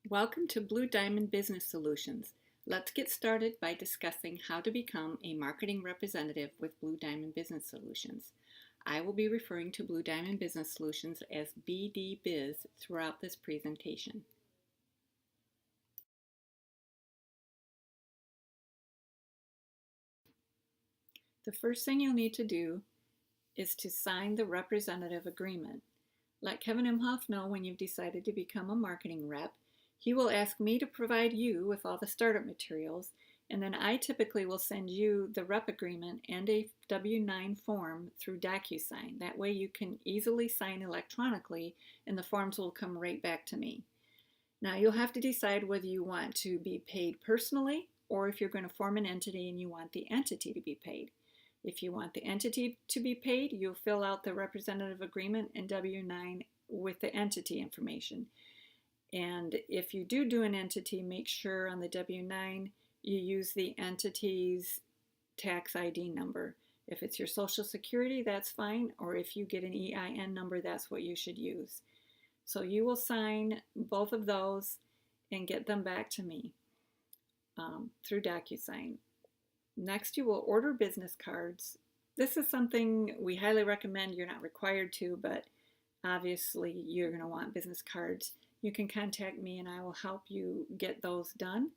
Welcome to Blue Diamond Business Solutions. Let's get started by discussing how to become a marketing representative with Blue Diamond Business Solutions. I will be referring to Blue Diamond Business Solutions as BD Biz throughout this presentation. The first thing you'll need to do is to sign the representative agreement. Let Kevin Imhoff know when you've decided to become a marketing rep. He will ask me to provide you with all the startup materials, and then I typically will send you the rep agreement and a W-9 form through DocuSign. That way you can easily sign electronically and the forms will come right back to me. Now you'll have to decide whether you want to be paid personally or if you're going to form an entity and you want the entity to be paid. If you want the entity to be paid, you'll fill out the representative agreement and W-9 with the entity information. And if you do an entity, make sure on the W-9 you use the entity's tax ID number. If it's your Social Security, that's fine, or if you get an EIN number, that's what you should use. So you will sign both of those and get them back to me through DocuSign. Next, you will order business cards. This is something we highly recommend. You're not required to, but obviously you're going to want business cards. You can contact me and I will help you get those done.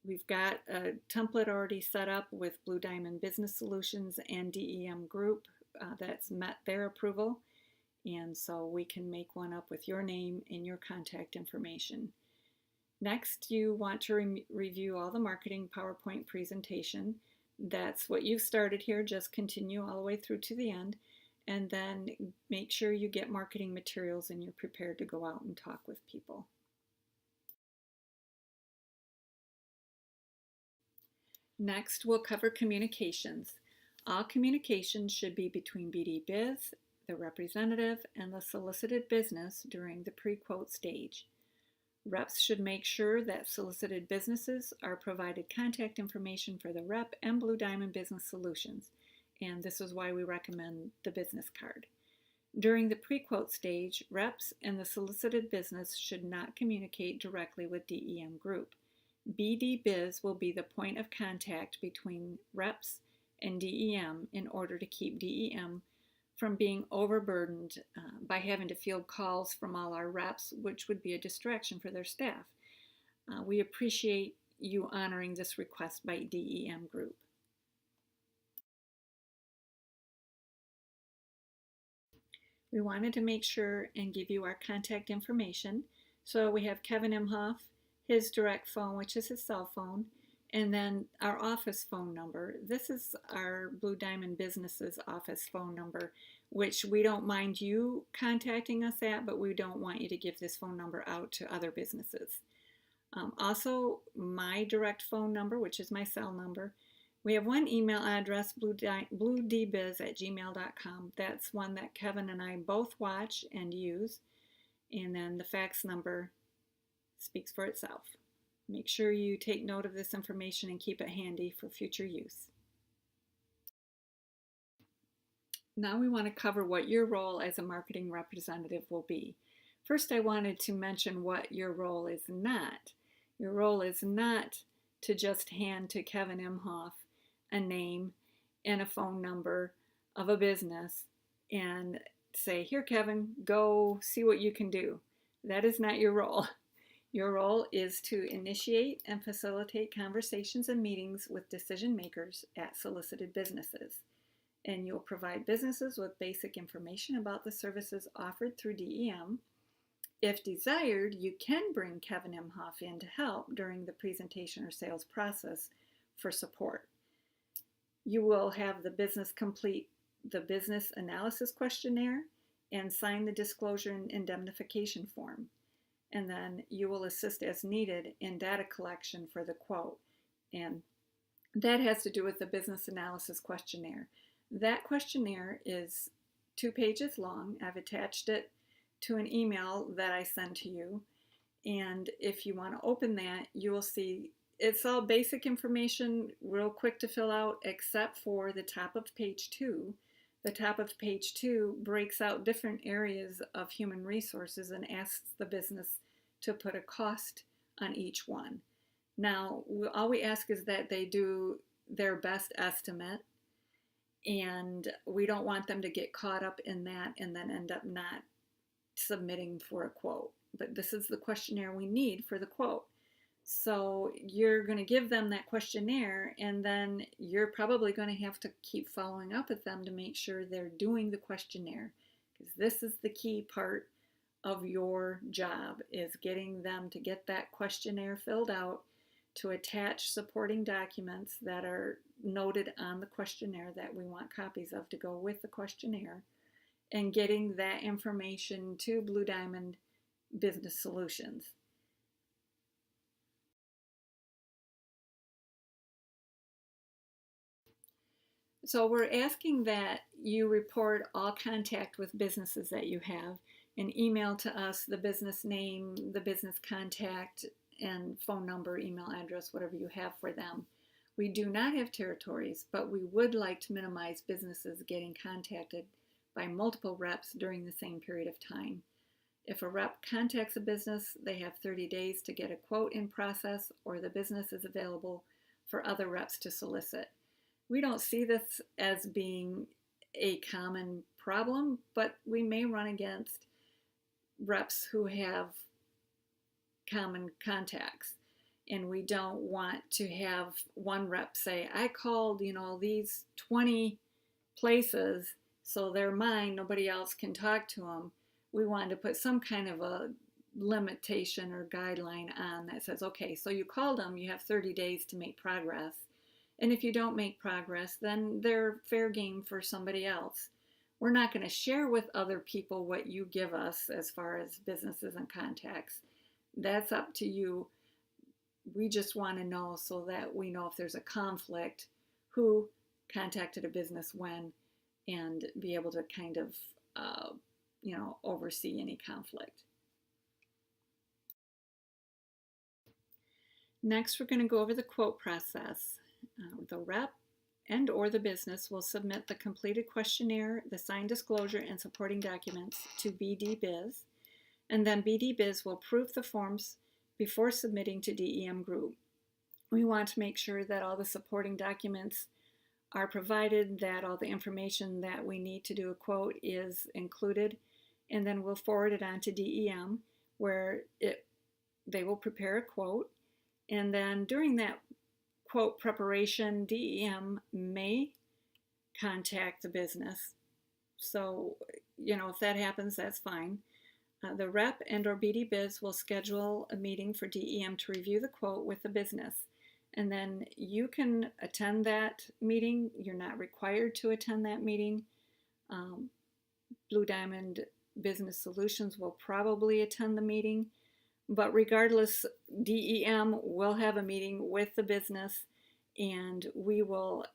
We've got a template already set up with Blue Diamond Business Solutions and DEM Group that's met their approval. And so we can make one up with your name and your contact information. Next, you want to review all the marketing PowerPoint presentation. That's what you've started here. Just continue all the way through to the end. And then make sure you get marketing materials and you're prepared to go out and talk with people. Next, we'll cover communications. All communications should be between BD Biz, the representative, and the solicited business during the pre-quote stage. Reps should make sure that solicited businesses are provided contact information for the rep and Blue Diamond Business Solutions, and this is why we recommend the business card. During the pre-quote stage, reps and the solicited business should not communicate directly with DEM Group. BD Biz will be the point of contact between reps and DEM in order to keep DEM from being overburdened by having to field calls from all our reps, which would be a distraction for their staff. We appreciate you honoring this request by DEM Group. We wanted to make sure and give you our contact information. So we have Kevin Imhoff, his direct phone, which is his cell phone, and then our office phone number. This is our Blue Diamond Business's office phone number, which we don't mind you contacting us at, but we don't want you to give this phone number out to other businesses. Also, my direct phone number, which is my cell number. We have one email address, bluedbiz@gmail.com. That's one that Kevin and I both watch and use. And then the fax number speaks for itself. Make sure you take note of this information and keep it handy for future use. Now we want to cover what your role as a marketing representative will be. First, I wanted to mention what your role is not. Your role is not to just hand to Kevin Imhoff a name and a phone number of a business and say, "Here, Kevin, go see what you can do." That is not your role. Your role is to initiate and facilitate conversations and meetings with decision makers at solicited businesses. And you'll provide businesses with basic information about the services offered through DEM. If desired, you can bring Kevin Imhoff in to help during the presentation or sales process for support. You will have the business complete the business analysis questionnaire and sign the disclosure and indemnification form. And then you will assist as needed in data collection for the quote. And that has to do with the business analysis questionnaire. That questionnaire is 2 pages long. I've attached it to an email that I send to you. And if you want to open that, you will see it's all basic information, real quick to fill out, except for the top of page 2. The top of page 2 breaks out different areas of human resources and asks the business to put a cost on each one. Now, all we ask is that they do their best estimate, and we don't want them to get caught up in that and then end up not submitting for a quote. But this is the questionnaire we need for the quote. So you're going to give them that questionnaire, and then you're probably going to have to keep following up with them to make sure they're doing the questionnaire, because this is the key part of your job, is getting them to get that questionnaire filled out, to attach supporting documents that are noted on the questionnaire that we want copies of to go with the questionnaire, and getting that information to Blue Diamond Business Solutions. So we're asking that you report all contact with businesses that you have, and email to us the business name, the business contact, and phone number, email address, whatever you have for them. We do not have territories, but we would like to minimize businesses getting contacted by multiple reps during the same period of time. If a rep contacts a business, they have 30 days to get a quote in process, or the business is available for other reps to solicit. We don't see this as being a common problem, but we may run against reps who have common contacts, and we don't want to have one rep say, I called, these 20 places, so they're mine, nobody else can talk to them. We wanted to put some kind of a limitation or guideline on that says, okay, so you called them, you have 30 days to make progress. And if you don't make progress, then they're fair game for somebody else. We're not going to share with other people what you give us as far as businesses and contacts. That's up to you. We just want to know so that we know if there's a conflict, who contacted a business when, and be able to kind of, oversee any conflict. Next, we're going to go over the quote process. The rep and or the business will submit the completed questionnaire, the signed disclosure, and supporting documents to BD Biz, and then BD Biz will proof the forms before submitting to DEM Group. We want to make sure that all the supporting documents are provided, that all the information that we need to do a quote is included, and then we'll forward it on to DEM, where they will prepare a quote, and then during that quote preparation, DEM may contact the business. So, if that happens, that's fine. The rep and or BD Biz will schedule a meeting for DEM to review the quote with the business. And then you can attend that meeting. You're not required to attend that meeting. Blue Diamond Business Solutions will probably attend the meeting. But regardless, DEM will have a meeting with the business, and we will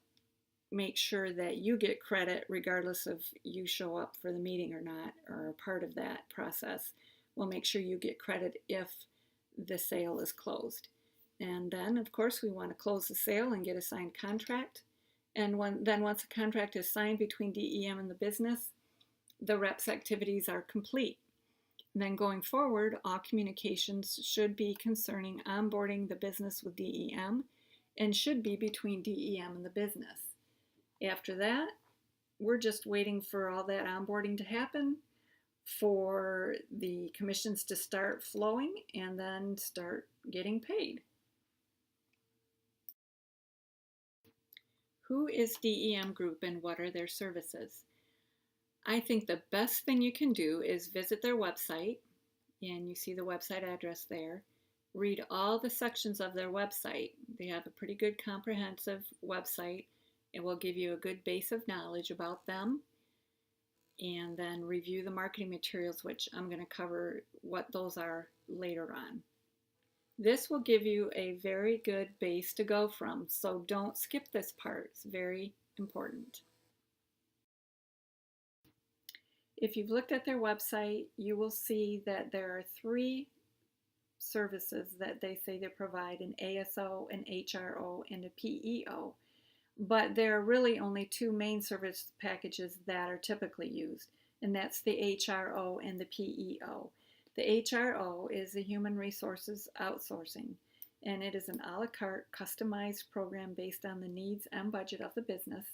make sure that you get credit regardless of you show up for the meeting or not, or a part of that process. We'll make sure you get credit if the sale is closed. And then, of course, we want to close the sale and get a signed contract. And once a contract is signed between DEM and the business, the rep's activities are complete. And then going forward, all communications should be concerning onboarding the business with DEM, and should be between DEM and the business. After that, we're just waiting for all that onboarding to happen, for the commissions to start flowing, and then start getting paid. Who is DEM Group and what are their services? I think the best thing you can do is visit their website, and you see the website address there. Read all the sections of their website. They have a pretty good comprehensive website. It will give you a good base of knowledge about them. And then review the marketing materials, which I'm going to cover what those are later on. This will give you a very good base to go from, so don't skip this part. It's very important. If you've looked at their website, you will see that there are 3 services that they say they provide: an ASO, an HRO, and a PEO. But there are really only 2 main service packages that are typically used, and that's the HRO and the PEO. The HRO is the Human Resources Outsourcing, and it is an a la carte customized program based on the needs and budget of the business.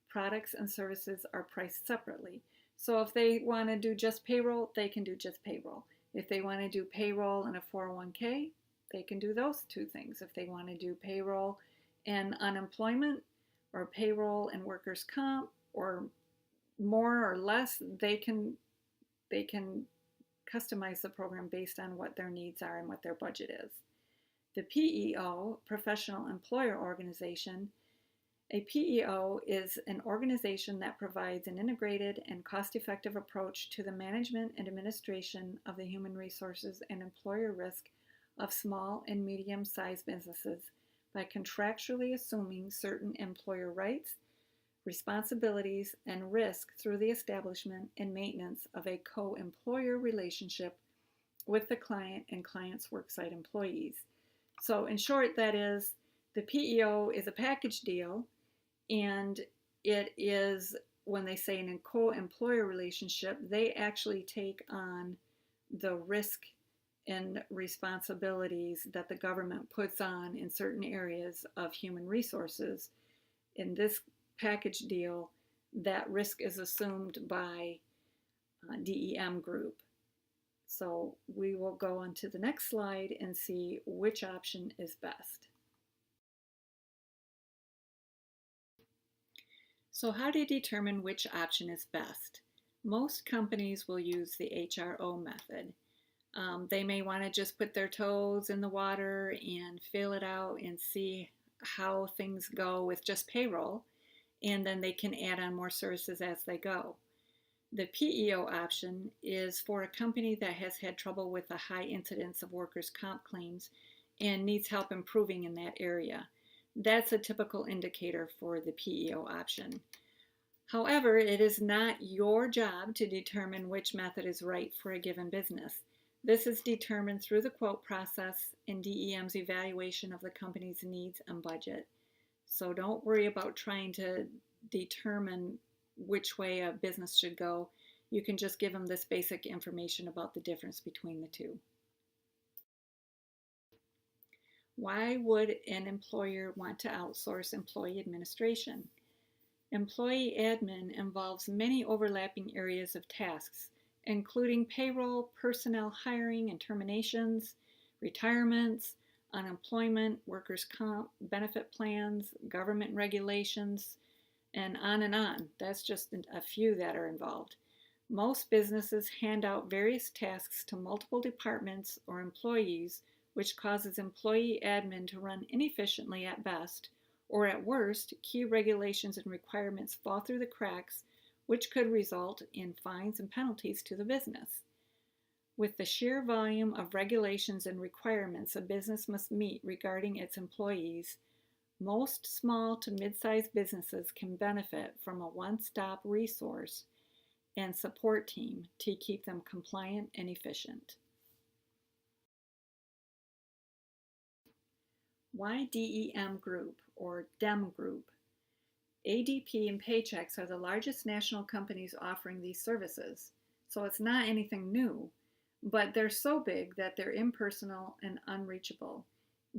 Products and services are priced separately. So if they want to do just payroll, they can do just payroll. If they want to do payroll and a 401k, they can do those two things. If they want to do payroll and unemployment, or payroll and workers' comp, or more or less, they can customize the program based on what their needs are and what their budget is. The PEO, Professional Employer Organization, a PEO is an organization that provides an integrated and cost-effective approach to the management and administration of the human resources and employer risk of small and medium-sized businesses by contractually assuming certain employer rights, responsibilities, and risk through the establishment and maintenance of a co-employer relationship with the client and client's worksite employees. So in short, that is, the PEO is a package deal, and it is, when they say in a co-employer relationship, they actually take on the risk and responsibilities that the government puts on in certain areas of human resources. In this package deal, that risk is assumed by DEM Group. So we will go on to the next slide and see which option is best. So how do you determine which option is best? Most companies will use the HRO method. They may want to just put their toes in the water and feel it out and see how things go with just payroll, and then they can add on more services as they go. The PEO option is for a company that has had trouble with a high incidence of workers' comp claims and needs help improving in that area. That's a typical indicator for the PEO option. However, it is not your job to determine which method is right for a given business. This is determined through the quote process and DEM's evaluation of the company's needs and budget. So don't worry about trying to determine which way a business should go. You can just give them this basic information about the difference between the two. Why would an employer want to outsource employee administration? Employee admin involves many overlapping areas of tasks, including payroll, personnel hiring and terminations, retirements, unemployment, workers' comp, benefit plans, government regulations, and on and on. That's just a few that are involved. Most businesses hand out various tasks to multiple departments or employees, which causes employee admin to run inefficiently at best, or at worst, key regulations and requirements fall through the cracks, which could result in fines and penalties to the business. With the sheer volume of regulations and requirements a business must meet regarding its employees, most small to mid-sized businesses can benefit from a one-stop resource and support team to keep them compliant and efficient. Why DEM Group or DEM Group? ADP and Paychex are the largest national companies offering these services, so it's not anything new, but they're so big that they're impersonal and unreachable.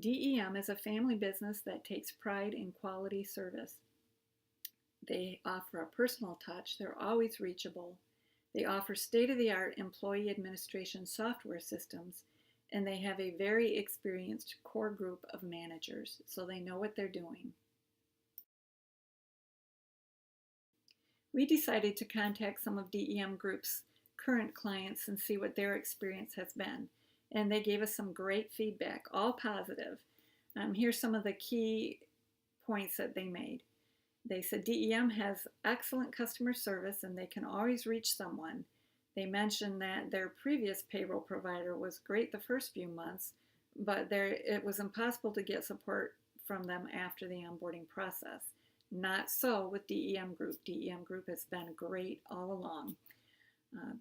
DEM is a family business that takes pride in quality service. They offer a personal touch, they're always reachable, they offer state-of-the-art employee administration software systems, and they have a very experienced core group of managers, so they know what they're doing. We decided to contact some of DEM Group's current clients and see what their experience has been, and they gave us some great feedback, all positive. Here's some of the key points that they made. They said DEM has excellent customer service and they can always reach someone. They mentioned that their previous payroll provider was great the first few months, but it was impossible to get support from them after the onboarding process. Not so with DEM Group. DEM Group has been great all along.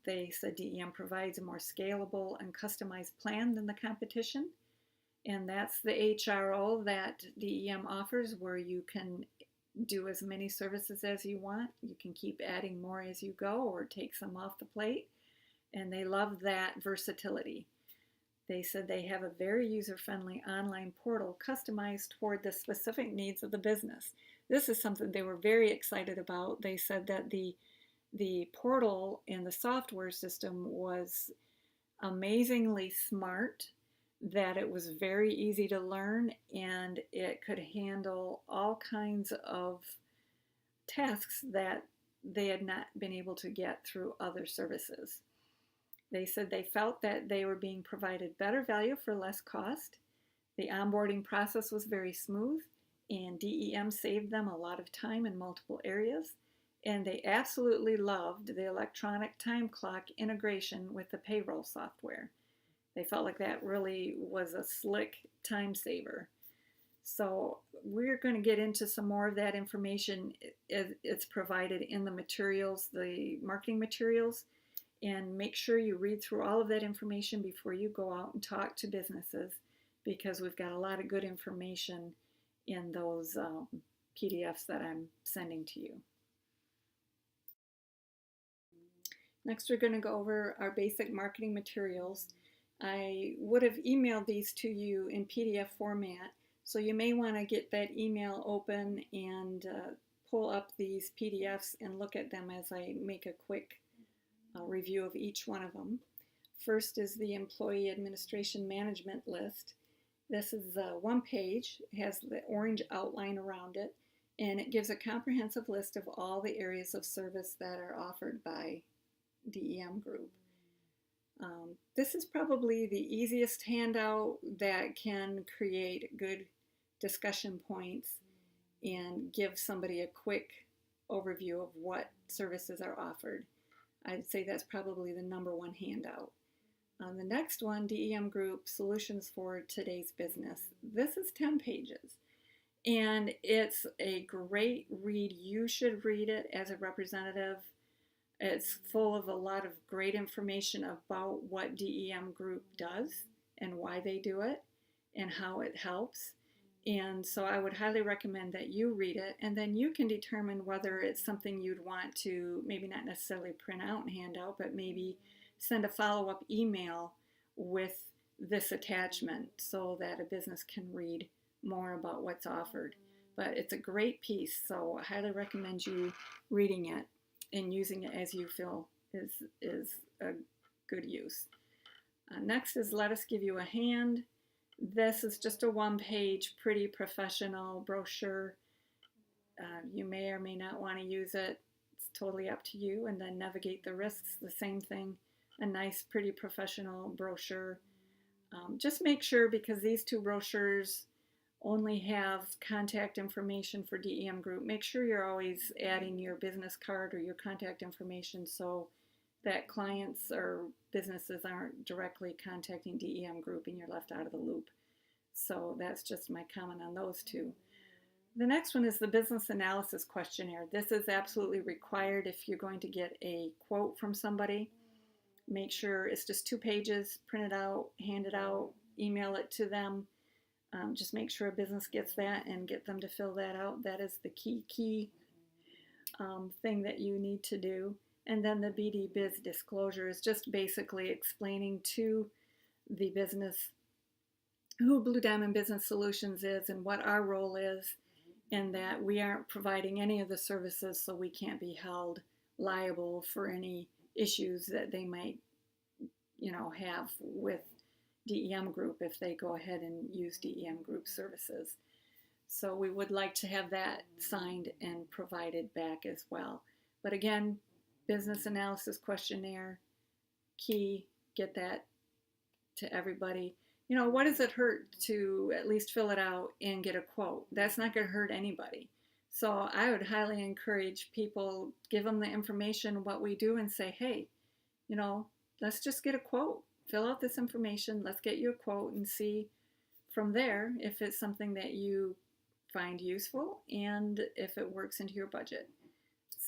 They said DEM provides a more scalable and customized plan than the competition, and that's the HRO that DEM offers, where you can do as many services as you want. You can keep adding more as you go or take some off the plate. and they love that versatility. They said they have a very user-friendly online portal customized toward the specific needs of the business. This is something they were very excited about. They said that the portal and the software system was amazingly smart, that it was very easy to learn, and it could handle all kinds of tasks that they had not been able to get through other services. They said they felt that they were being provided better value for less cost. The onboarding process was very smooth, and DEM saved them a lot of time in multiple areas. And they absolutely loved the electronic time clock integration with the payroll software. They felt like that really was a slick time saver. So we're going to get into some more of that information. It's provided in the materials, the marketing materials, and make sure you read through all of that information before you go out and talk to businesses, because we've got a lot of good information in those PDFs that I'm sending to you. Next, we're going to go over our basic marketing materials. I would have emailed these to you in PDF format, so you may want to get that email open and pull up these PDFs and look at them as I make a quick review of each one of them. First is the Employee Administration Management List. This is one page, it has the orange outline around it, and it gives a comprehensive list of all the areas of service that are offered by DEM Group. This is probably the easiest handout that can create good discussion points and give somebody a quick overview of what services are offered. I'd say that's probably the #1 handout. The next one, DEM Group Solutions for Today's Business. This is 10 pages, and it's a great read. You should read it as a representative. It's full of a lot of great information about what DEM Group does and why they do it and how it helps. And so I would highly recommend that you read it, and then you can determine whether it's something you'd want to maybe not necessarily print out and hand out, but maybe send a follow-up email with this attachment so that a business can read more about what's offered. But it's a great piece, so I highly recommend you reading it and using it as you feel is a good use. Next is Let Us Give You a Hand. This is just a one-page, pretty professional brochure. You may or may not want to use it. It's totally up to you. And then Navigate the Risks, the same thing. A nice, pretty professional brochure. Just make sure, because these two brochures only have contact information for DEM Group, make sure you're always adding your business card or your contact information so that clients or businesses aren't directly contacting DEM Group and you're left out of the loop. So that's just my comment on those two. The next one is the Business Analysis Questionnaire. This is absolutely required if you're going to get a quote from somebody. Make sure it's just 2 pages, print it out, hand it out, email it to them. Just make sure a business gets that and get them to fill that out. That is the key thing that you need to do. And then the BD Biz Disclosure is just basically explaining to the business who Blue Diamond Business Solutions is and what our role is, and that we aren't providing any of the services, so we can't be held liable for any issues that they might, have with DEM Group if they go ahead and use DEM Group services. So we would like to have that signed and provided back as well. But again, Business Analysis Questionnaire, key, get that to everybody. What does it hurt to at least fill it out and get a quote? That's not going to hurt anybody. So I would highly encourage people, give them the information, what we do, and say, hey, let's just get a quote. Fill out this information, let's get you a quote, and see from there if it's something that you find useful and if it works into your budget.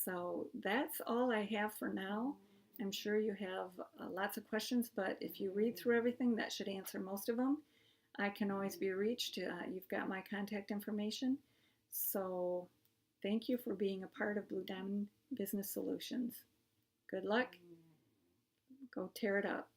So that's all I have for now. I'm sure you have lots of questions, but if you read through everything, that should answer most of them. I can always be reached. You've got my contact information. So thank you for being a part of Blue Diamond Business Solutions. Good luck. Go tear it up.